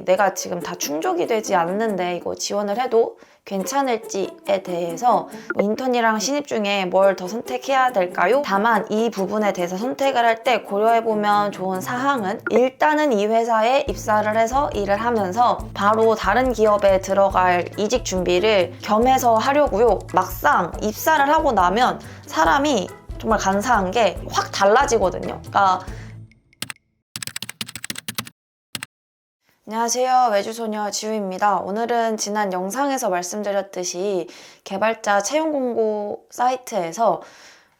내가 지금 다 충족이 되지 않는데 이거 지원을 해도 괜찮을지에 대해서 인턴이랑 신입 중에 뭘 더 선택해야 될까요? 다만 이 부분에 대해서 선택을 할 때 고려해보면 좋은 사항은 일단은 이 회사에 입사를 해서 일을 하면서 바로 다른 기업에 들어갈 이직 준비를 겸해서 하려고요. 막상 입사를 하고 나면 사람이 정말 간사한 게 확 달라지거든요. 그러니까 안녕하세요. 외주소녀 지우입니다. 오늘은 지난 영상에서 말씀드렸듯이 개발자 채용 공고 사이트에서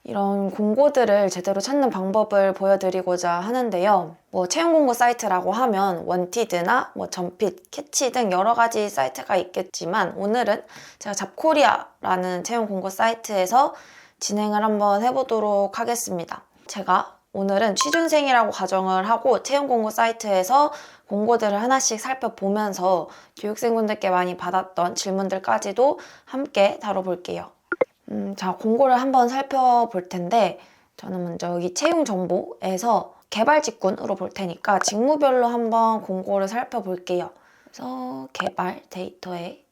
이런 공고들을 제대로 찾는 방법을 보여드리고자 하는데요. 채용 공고 사이트라고 하면 원티드나 점핏, 캐치 등 여러 가지 사이트가 있겠지만 오늘은 제가 잡코리아라는 채용 공고 사이트에서 진행을 한번 해보도록 하겠습니다. 제가 오늘은 취준생이라고 가정을 하고 채용 공고 사이트에서 공고들을 하나씩 살펴보면서 교육생분들께 많이 받았던 질문들까지도 함께 다뤄볼게요. 자, 공고를 한번 살펴볼 텐데 저는 먼저 여기 채용 정보에서 개발 직군으로 볼 테니까 직무별로 한번 공고를 살펴볼게요. 그래서 개발 데이터에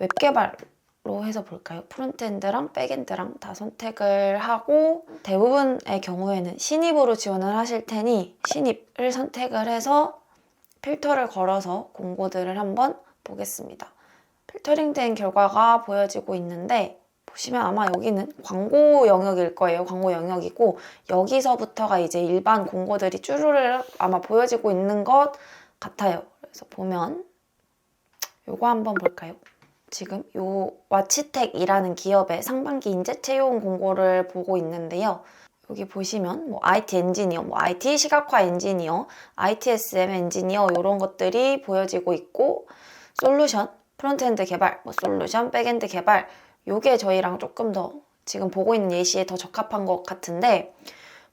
웹 개발로 해서 볼까요? 프론트엔드랑 백엔드랑 다 선택을 하고 대부분의 경우에는 신입으로 지원을 하실 테니 신입을 선택을 해서 필터를 걸어서 공고들을 한번 보겠습니다. 필터링된 결과가 보여지고 있는데 보시면 아마 여기는 광고 영역일 거예요. 광고 영역이고 여기서부터가 이제 일반 공고들이 쭈루르 아마 보여지고 있는 것 같아요. 그래서 보면 요거 한번 볼까요? 지금 요 와치텍이라는 기업의 상반기 인재 채용 공고를 보고 있는데요. 여기 보시면 IT 엔지니어, IT 시각화 엔지니어, ITSM 엔지니어 이런 것들이 보여지고 있고 솔루션, 프론트엔드 개발, 솔루션, 백엔드 개발 요게 저희랑 조금 더 지금 보고 있는 예시에 더 적합한 것 같은데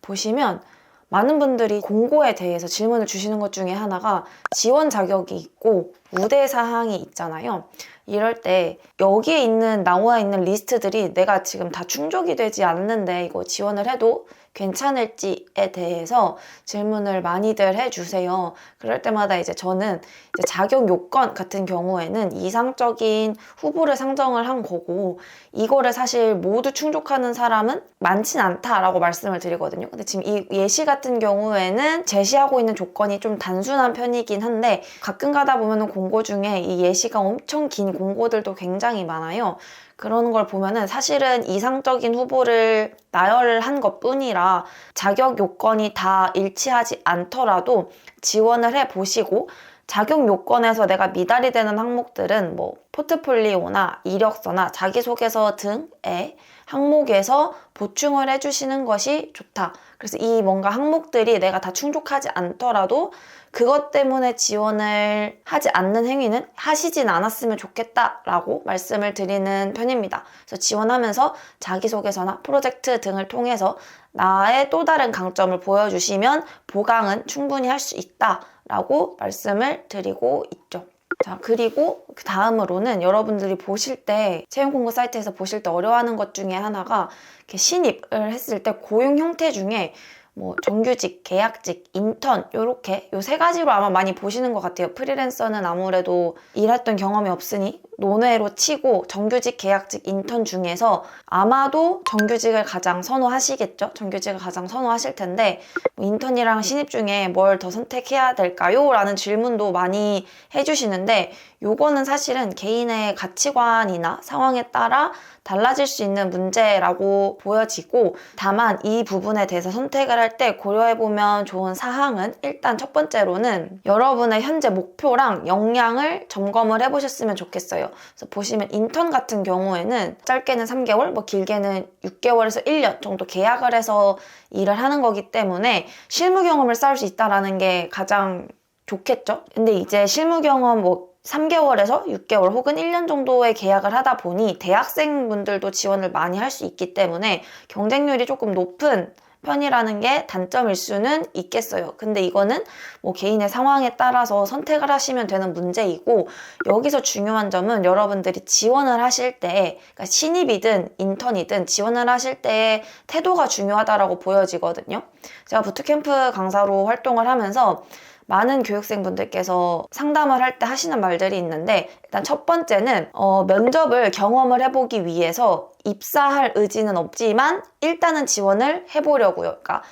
보시면 많은 분들이 공고에 대해서 질문을 주시는 것 중에 하나가 지원 자격이 있고 우대 사항이 있잖아요. 이럴 때 여기에 나와 있는 리스트들이 내가 지금 다 충족이 되지 않는데 이거 지원을 해도 괜찮을지에 대해서 질문을 많이들 해주세요. 그럴 때마다 이제 저는 자격 요건 같은 경우에는 이상적인 후보를 상정을 한 거고 이거를 사실 모두 충족하는 사람은 많진 않다라고 말씀을 드리거든요. 근데 지금 이 예시 같은 경우에는 제시하고 있는 조건이 좀 단순한 편이긴 한데 가끔 가다 보면은 공고 중에 이 예시가 엄청 긴 공고들도 굉장히 많아요. 그런 걸 보면은 사실은 이상적인 후보를 나열을 한 것뿐이라 자격 요건이 다 일치하지 않더라도 지원을 해보시고 자격 요건에서 내가 미달이 되는 항목들은 포트폴리오나 이력서나 자기소개서 등의 항목에서 보충을 해주시는 것이 좋다. 그래서 이 뭔가 항목들이 내가 다 충족하지 않더라도 그것 때문에 지원을 하지 않는 행위는 하시진 않았으면 좋겠다라고 말씀을 드리는 편입니다. 그래서 지원하면서 자기소개서나 프로젝트 등을 통해서 나의 또 다른 강점을 보여주시면 보강은 충분히 할 수 있다라고 말씀을 드리고 있죠. 자, 그리고 그 다음으로는 여러분들이 보실 때 채용 공고 사이트에서 보실 때 어려워하는 것 중에 하나가 이렇게 신입을 했을 때 고용 형태 중에 정규직, 계약직, 인턴 요렇게 요 세 가지로 아마 많이 보시는 것 같아요. 프리랜서는 아무래도 일했던 경험이 없으니 논외로 치고 정규직, 계약직, 인턴 중에서 아마도 정규직을 가장 선호하시겠죠? 정규직을 가장 선호하실 텐데 인턴이랑 신입 중에 뭘 더 선택해야 될까요? 라는 질문도 많이 해주시는데 요거는 사실은 개인의 가치관이나 상황에 따라 달라질 수 있는 문제라고 보여지고 다만 이 부분에 대해서 선택을 할 때 고려해보면 좋은 사항은 일단 첫 번째로는 여러분의 현재 목표랑 역량을 점검을 해보셨으면 좋겠어요. 그래서 보시면 인턴 같은 경우에는 짧게는 3개월, 길게는 6개월에서 1년 정도 계약을 해서 일을 하는 거기 때문에 실무 경험을 쌓을 수 있다는 게 가장 좋겠죠? 근데 이제 실무 경험 3개월에서 6개월 혹은 1년 정도의 계약을 하다 보니 대학생분들도 지원을 많이 할 수 있기 때문에 경쟁률이 조금 높은 편이라는 게 단점일 수는 있겠어요. 근데 이거는 개인의 상황에 따라서 선택을 하시면 되는 문제이고 여기서 중요한 점은 여러분들이 지원을 하실 때 그러니까 신입이든 인턴이든 지원을 하실 때의 태도가 중요하다고 보여지거든요. 제가 부트캠프 강사로 활동을 하면서 많은 교육생분들께서 상담을 할 때 하시는 말들이 있는데, 일단 첫 번째는 면접을 경험을 해보기 위해서 입사할 의지는 없지만 일단은 지원을 해보려고요. 그러니까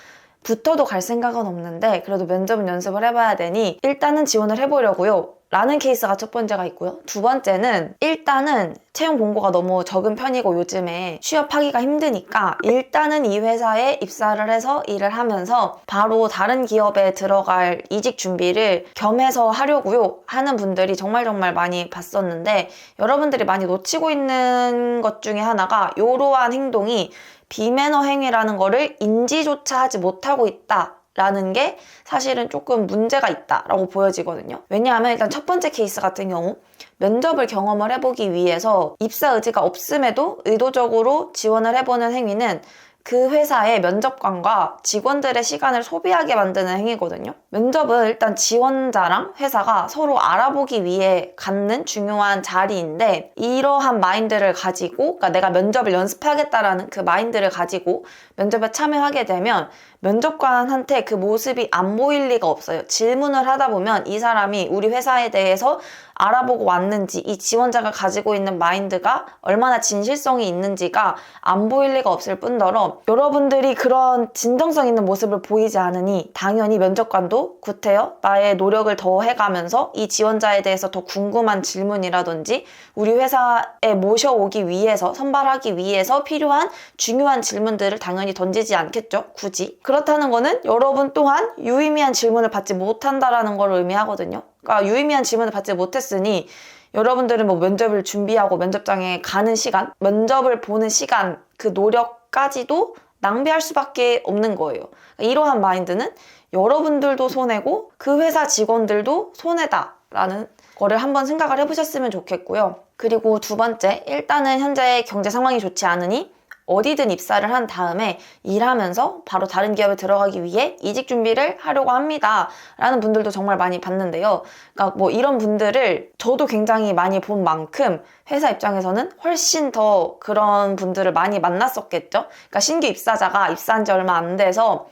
붙어도 갈 생각은 없는데 그래도 면접은 연습을 해봐야 되니 일단은 지원을 해보려고요 라는 케이스가 첫 번째가 있고요. 두 번째는 일단은 채용 공고가 너무 적은 편이고 요즘에 취업하기가 힘드니까 일단은 이 회사에 입사를 해서 일을 하면서 바로 다른 기업에 들어갈 이직 준비를 겸해서 하려고요 하는 분들이 정말 많이 봤었는데, 여러분들이 많이 놓치고 있는 것 중에 하나가 이러한 행동이 비매너 행위라는 거를 인지조차 하지 못하고 있다 라는 게 사실은 조금 문제가 있다라고 보여지거든요. 왜냐하면 일단 첫 번째 케이스 같은 경우 면접을 경험을 해보기 위해서 입사 의지가 없음에도 의도적으로 지원을 해보는 행위는 그 회사의 면접관과 직원들의 시간을 소비하게 만드는 행위거든요. 면접은 일단 지원자랑 회사가 서로 알아보기 위해 갖는 중요한 자리인데, 이러한 마인드를 가지고, 그러니까 내가 면접을 연습하겠다라는 그 마인드를 가지고 면접에 참여하게 되면 면접관한테 그 모습이 안 보일 리가 없어요. 질문을 하다 보면 이 사람이 우리 회사에 대해서 알아보고 왔는지, 이 지원자가 가지고 있는 마인드가 얼마나 진실성이 있는지가 안 보일 리가 없을 뿐더러 여러분들이 그런 진정성 있는 모습을 보이지 않으니 당연히 면접관도 구태여 나의 노력을 더 해가면서 이 지원자에 대해서 더 궁금한 질문이라든지 우리 회사에 모셔오기 위해서, 선발하기 위해서 필요한 중요한 질문들을 당연히 던지지 않겠죠, 굳이. 그렇다는 거는 여러분 또한 유의미한 질문을 받지 못한다라는 걸 의미하거든요. 그러니까 유의미한 질문을 받지 못했으니 여러분들은 뭐 면접을 준비하고 면접장에 가는 시간, 면접을 보는 시간, 그 노력까지도 낭비할 수밖에 없는 거예요. 이러한 마인드는 여러분들도 손해고 그 회사 직원들도 손해다라는 거를 한번 생각을 해보셨으면 좋겠고요. 그리고 두 번째, 일단은 현재 경제 상황이 좋지 않으니 어디든 입사를 한 다음에 일하면서 바로 다른 기업에 들어가기 위해 이직 준비를 하려고 합니다 라는 분들도 정말 많이 봤는데요. 그러니까 뭐 이런 분들을 저도 굉장히 많이 본 만큼 회사 입장에서는 훨씬 더 그런 분들을 많이 만났었겠죠. 그러니까 신규 입사자가 입사한 지 얼마 안 돼서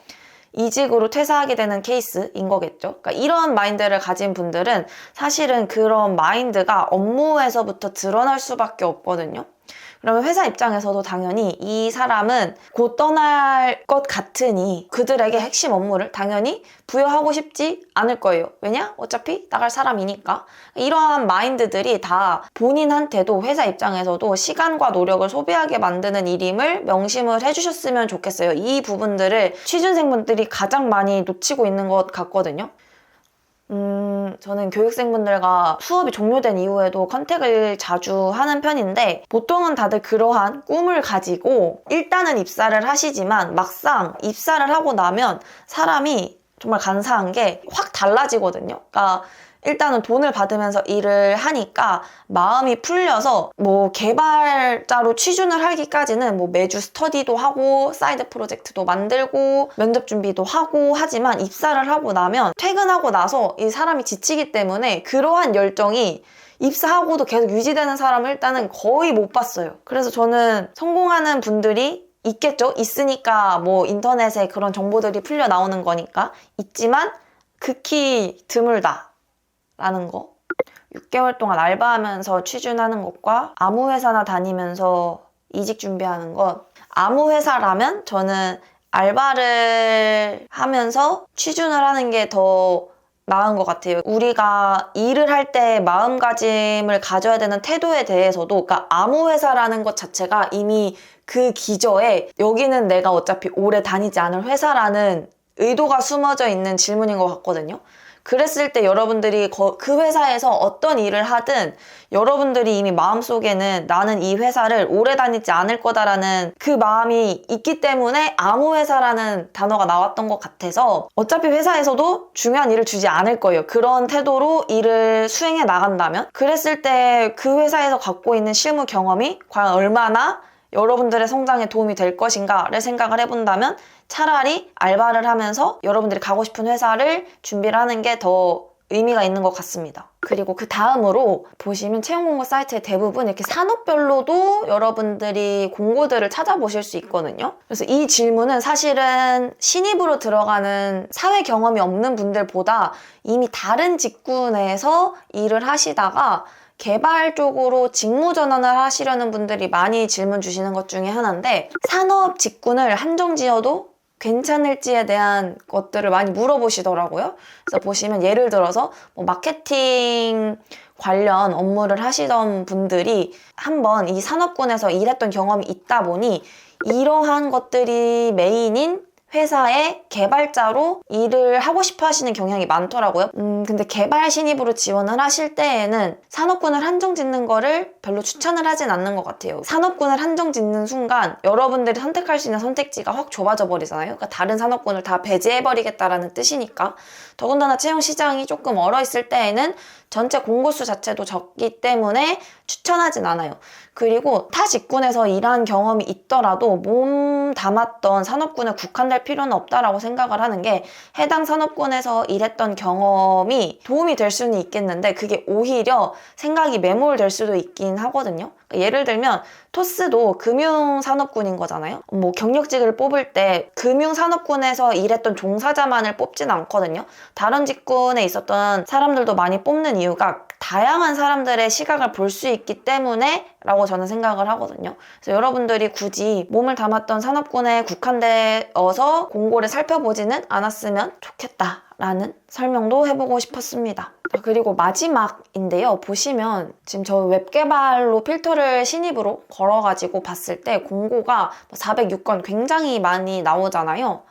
이직으로 퇴사하게 되는 케이스인 거겠죠. 그러니까 이런 마인드를 가진 분들은 사실은 그런 마인드가 업무에서부터 드러날 수밖에 없거든요. 그러면 회사 입장에서도 당연히 이 사람은 곧 떠날 것 같으니 그들에게 핵심 업무를 당연히 부여하고 싶지 않을 거예요. 왜냐? 어차피 나갈 사람이니까. 이러한 마인드들이 다 본인한테도 회사 입장에서도 시간과 노력을 소비하게 만드는 일임을 명심을 해주셨으면 좋겠어요. 이 부분들을 취준생분들이 가장 많이 놓치고 있는 것 같거든요. 저는 교육생분들과 수업이 종료된 이후에도 컨택을 자주 하는 편인데, 보통은 다들 그러한 꿈을 가지고 일단은 입사를 하시지만 막상 입사를 하고 나면 사람이 정말 간사한 게 확 달라지거든요. 그러니까 일단은 돈을 받으면서 일을 하니까 마음이 풀려서 뭐 개발자로 취준을 하기까지는 뭐 매주 스터디도 하고 사이드 프로젝트도 만들고 면접 준비도 하고 하지만 입사를 하고 나면 퇴근하고 나서 이 사람이 지치기 때문에 그러한 열정이 입사하고도 계속 유지되는 사람을 일단은 거의 못 봤어요. 그래서 저는 성공하는 분들이 있겠죠. 있으니까 뭐 인터넷에 그런 정보들이 풀려 나오는 거니까 있지만 극히 드물다 라는 거. 6개월 동안 알바하면서 취준하는 것과 아무 회사나 다니면서 이직 준비하는 것. 아무 회사라면 저는 알바를 하면서 취준을 하는 게 더 나은 것 같아요. 우리가 일을 할 때 마음가짐을 가져야 되는 태도에 대해서도, 그러니까 아무 회사라는 것 자체가 이미 그 기저에 여기는 내가 어차피 오래 다니지 않을 회사라는 의도가 숨어져 있는 질문인 것 같거든요. 그랬을 때 여러분들이 그 회사에서 어떤 일을 하든 여러분들이 이미 마음속에는 나는 이 회사를 오래 다니지 않을 거다라는 그 마음이 있기 때문에 아무 회사라는 단어가 나왔던 것 같아서, 어차피 회사에서도 중요한 일을 주지 않을 거예요. 그런 태도로 일을 수행해 나간다면. 그랬을 때 그 회사에서 갖고 있는 실무 경험이 과연 얼마나 여러분들의 성장에 도움이 될 것인가를 생각을 해본다면 차라리 알바를 하면서 여러분들이 가고 싶은 회사를 준비를 하는 게 더 의미가 있는 것 같습니다. 그리고 그 다음으로 보시면 채용공고 사이트의 대부분 이렇게 산업별로도 여러분들이 공고들을 찾아보실 수 있거든요. 그래서 이 질문은 사실은 신입으로 들어가는 사회 경험이 없는 분들보다 이미 다른 직군 내에서 일을 하시다가 개발 쪽으로 직무 전환을 하시려는 분들이 많이 질문 주시는 것 중에 하나인데, 산업 직군을 한정 지어도 괜찮을지에 대한 것들을 많이 물어보시더라고요. 그래서 보시면 예를 들어서 뭐 마케팅 관련 업무를 하시던 분들이 한번 이 산업군에서 일했던 경험이 있다 보니 이러한 것들이 메인인 회사의 개발자로 일을 하고 싶어 하시는 경향이 많더라고요. 근데 개발 신입으로 지원을 하실 때에는 산업군을 한정 짓는 거를 별로 추천을 하진 않는 것 같아요. 산업군을 한정 짓는 순간 여러분들이 선택할 수 있는 선택지가 확 좁아져 버리잖아요. 그러니까 다른 산업군을 다 배제해버리겠다라는 뜻이니까. 더군다나 채용 시장이 조금 얼어 있을 때에는 전체 공고수 자체도 적기 때문에 추천하진 않아요. 그리고 타 직군에서 일한 경험이 있더라도 몸 담았던 산업군에 국한될 필요는 없다라고 생각을 하는 게, 해당 산업군에서 일했던 경험이 도움이 될 수는 있겠는데 그게 오히려 생각이 매몰될 수도 있긴 하거든요. 예를 들면 토스도 금융산업군인 거잖아요. 뭐 경력직을 뽑을 때 금융산업군에서 일했던 종사자만을 뽑진 않거든요. 다른 직군에 있었던 사람들도 많이 뽑는 이유가 다양한 사람들의 시각을 볼 수 있기 때문에 라고 저는 생각을 하거든요. 그래서 여러분들이 굳이 몸을 담았던 산업군에 국한되어서 공고를 살펴보지는 않았으면 좋겠다라는 설명도 해보고 싶었습니다. 그리고 마지막인데요. 보시면 지금 저 웹개발로 필터를 신입으로 걸어가지고 봤을 때 공고가 406건 굉장히 많이 나오잖아요.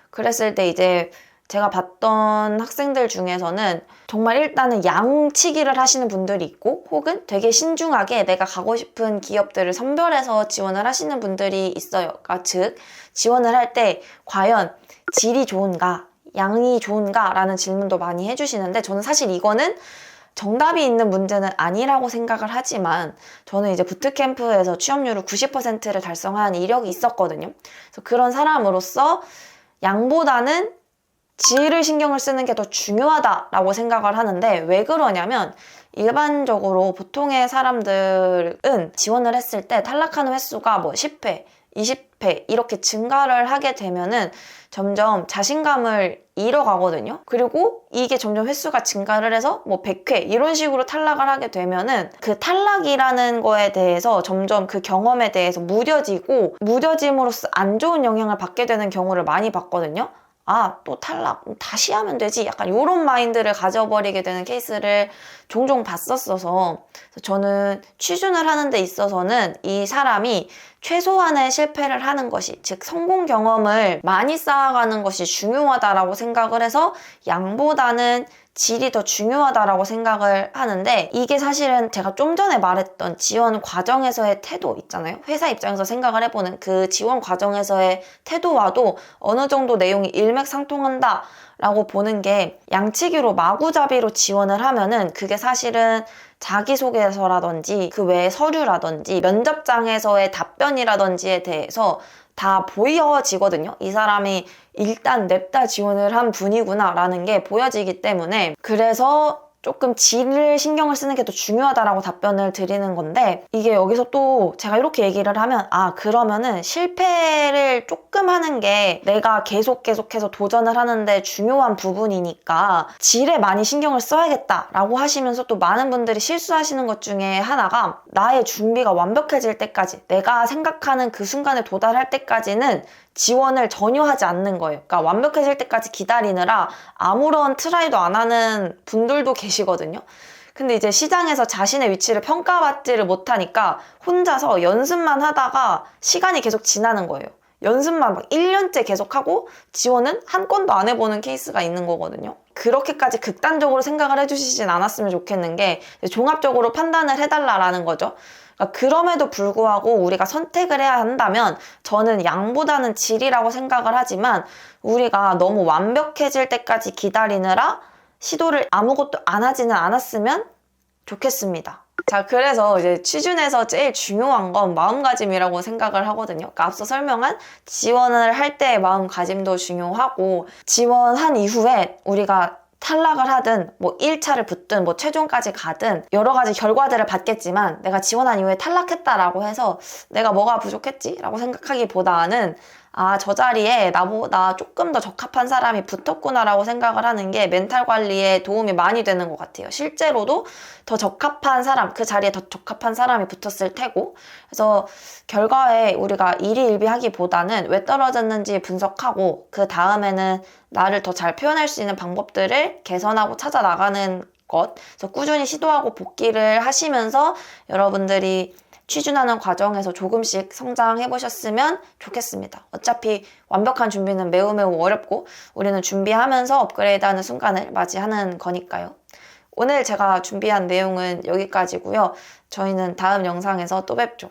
그랬을 때 이제 제가 봤던 학생들 중에서는 정말 일단은 양치기를 하시는 분들이 있고, 혹은 되게 신중하게 내가 가고 싶은 기업들을 선별해서 지원을 하시는 분들이 있어요. 그러니까 즉 지원을 할 때 과연 질이 좋은가, 양이 좋은가 라는 질문도 많이 해주시는데, 저는 사실 이거는 정답이 있는 문제는 아니라고 생각을 하지만, 저는 이제 부트캠프에서 취업률을 90%를 달성한 이력이 있었거든요. 그래서 그런 사람으로서 양보다는 질을 신경을 쓰는 게 더 중요하다라고 생각을 하는데, 왜 그러냐면 일반적으로 보통의 사람들은 지원을 했을 때 탈락하는 횟수가 뭐 10회, 20회 이렇게 증가를 하게 되면은 점점 자신감을 잃어가거든요. 그리고 이게 점점 횟수가 증가를 해서 뭐 100회 이런 식으로 탈락을 하게 되면은 그 탈락이라는 거에 대해서 점점 그 경험에 대해서 무뎌지고, 무뎌짐으로써 안 좋은 영향을 받게 되는 경우를 많이 봤거든요. 아, 또 탈락, 다시 하면 되지, 약간 이런 마인드를 가져버리게 되는 케이스를 종종 봤었어서, 저는 취준을 하는 데 있어서는 이 사람이 최소한의 실패를 하는 것이, 즉 성공 경험을 많이 쌓아가는 것이 중요하다라고 생각을 해서 양보다는 질이 더 중요하다라고 생각을 하는데, 이게 사실은 제가 좀 전에 말했던 지원 과정에서의 태도 있잖아요. 회사 입장에서 생각을 해보는 그 지원 과정에서의 태도와도 어느 정도 내용이 일맥상통한다 라고 보는 게, 양치기로 마구잡이로 지원을 하면은 그게 사실은 자기소개서라든지 그 외에 서류라든지 면접장에서의 답변이라든지에 대해서 다 보여지거든요. 이 사람이 일단 냅다 지원을 한 분이구나 라는 게 보여지기 때문에, 그래서 조금 질을 신경을 쓰는 게 더 중요하다라고 답변을 드리는 건데, 이게 여기서 또 제가 이렇게 얘기를 하면, 아, 그러면은 실패를 조금 하는 게 내가 계속해서 도전을 하는데 중요한 부분이니까 질에 많이 신경을 써야겠다라고 하시면서, 또 많은 분들이 실수하시는 것 중에 하나가 나의 준비가 완벽해질 때까지, 내가 생각하는 그 순간에 도달할 때까지는 지원을 전혀 하지 않는 거예요. 그러니까 완벽해질 때까지 기다리느라 아무런 트라이도 안 하는 분들도 계시거든요. 근데 이제 시장에서 자신의 위치를 평가받지를 못하니까 혼자서 연습만 하다가 시간이 계속 지나는 거예요. 연습만 막 1년째 계속하고 지원은 한 건도 안 해보는 케이스가 있는 거거든요. 그렇게까지 극단적으로 생각을 해주시진 않았으면 좋겠는 게, 종합적으로 판단을 해달라라는 거죠. 그럼에도 불구하고 우리가 선택을 해야 한다면 저는 양보다는 질이라고 생각을 하지만, 우리가 너무 완벽해질 때까지 기다리느라 시도를 아무것도 안 하지는 않았으면 좋겠습니다. 자, 그래서 이제 취준에서 제일 중요한 건 마음가짐이라고 생각을 하거든요. 그러니까 앞서 설명한 지원을 할 때의 마음가짐도 중요하고, 지원한 이후에 우리가 탈락을 하든 뭐 1차를 붙든 뭐 최종까지 가든 여러 가지 결과들을 받겠지만 내가 지원한 이후에 탈락했다라고 해서 내가 뭐가 부족했지? 라고 생각하기보다는 아, 저 자리에 나보다 조금 더 적합한 사람이 붙었구나라고 생각을 하는 게 멘탈 관리에 도움이 많이 되는 것 같아요. 실제로도 더 적합한 사람, 그 자리에 더 적합한 사람이 붙었을 테고, 그래서 결과에 우리가 일희일비하기보다는 왜 떨어졌는지 분석하고 그 다음에는 나를 더 잘 표현할 수 있는 방법들을 개선하고 찾아 나가는 것, 그래서 꾸준히 시도하고 복기를 하시면서 여러분들이 취준하는 과정에서 조금씩 성장해 보셨으면 좋겠습니다. 어차피 완벽한 준비는 매우 어렵고 우리는 준비하면서 업그레이드하는 순간을 맞이하는 거니까요. 오늘 제가 준비한 내용은 여기까지고요. 저희는 다음 영상에서 또 뵙죠.